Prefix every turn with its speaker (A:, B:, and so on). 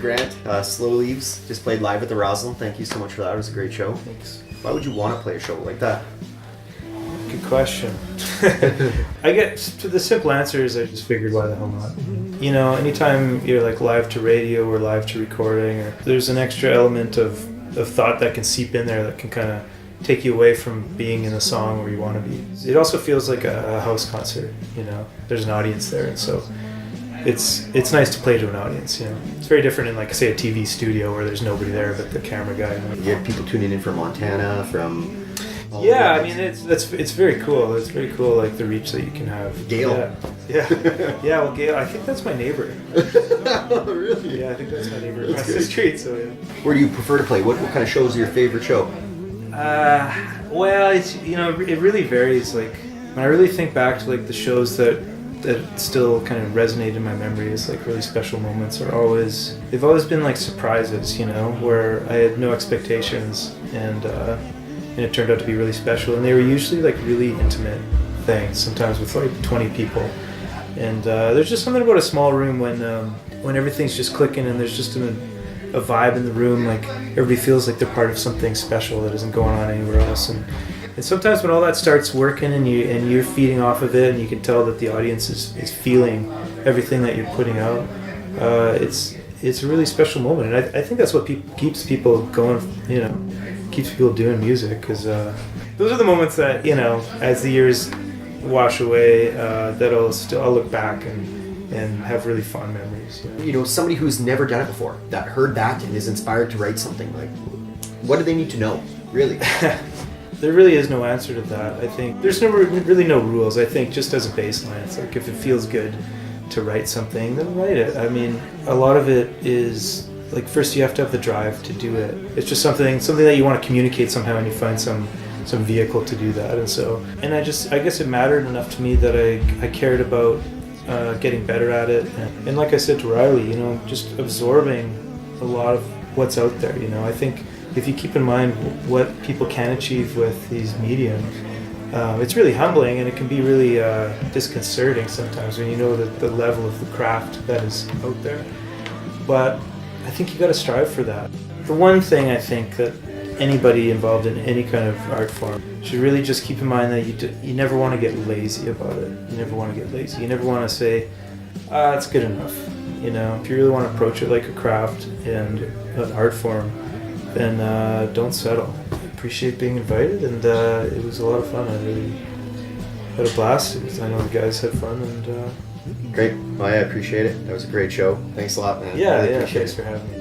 A: Grant, Slow Leaves, just played live at the Roslyn. Thank you so much for that. It was a great show.
B: Thanks.
A: Why would you want to play a show like that?
B: Good question. I guess the simple answer is I just figured why the hell not. You know, anytime you're like live to radio or live to recording, or there's an extra element of thought that can seep in there that can kind of take you away from being in a song where you want to be. It also feels like a house concert, you know. There's an audience there, and so it's nice to play to an audience, you know. It's very different in, like, say, a TV studio where there's nobody there but the camera guy.
A: You have people tuning in from Montana, from...
B: Yeah, I mean, it's very cool. It's very cool, like, the reach that you can have.
A: Gail.
B: Yeah. Yeah, well, Gail, I think that's my neighbor.
A: Oh, really?
B: Yeah, I think that's my neighbor across the street, so yeah.
A: Where do you prefer to play? What kind of shows are your favorite show?
B: Well, it's, you know, it really varies. Like, when I really think back to, like, the shows that still kind of resonate in my memory as, like, really special moments they've always been, like, surprises, you know, where I had no expectations and it turned out to be really special, and they were usually, like, really intimate things, sometimes with, like, 20 people. And there's just something about a small room when everything's just clicking and there's just a vibe in the room, like everybody feels like they're part of something special that isn't going on anywhere else. And sometimes when all that starts working and you're feeding off of it, and you can tell that the audience is feeling everything that you're putting out, it's a really special moment. And I think that's what keeps people going, you know, keeps people doing music, because those are the moments that, you know, as the years wash away, that I'll look back and have really fond memories.
A: You know, somebody who's never done it before, that heard that and is inspired to write something, like, what do they need to know, really?
B: There really is no answer to that. I think there's really no rules. I think just as a baseline, it's like, if it feels good to write something, then write it. I mean, a lot of it is, like, first you have to have the drive to do it. It's just something that you want to communicate somehow, and you find some vehicle to do that. And I guess it mattered enough to me that I cared about getting better at it, and like I said to Riley, you know, just absorbing a lot of what's out there. You know, I think if you keep in mind what people can achieve with these mediums, it's really humbling, and it can be really disconcerting sometimes when you know the level of the craft that is out there. But I think you got to strive for that. The one thing I think that anybody involved in any kind of art form should really just keep in mind that you never want to get lazy about it. You never want to get lazy. You never want to say, it's good enough. You know, if you really want to approach it like a craft and an art form, then don't settle. Appreciate being invited, and it was a lot of fun. I really had a blast. I know the guys had fun, and
A: Great. Well, I appreciate it. That was a great show. Thanks a lot, man.
B: Yeah,
A: really
B: thanks for having me.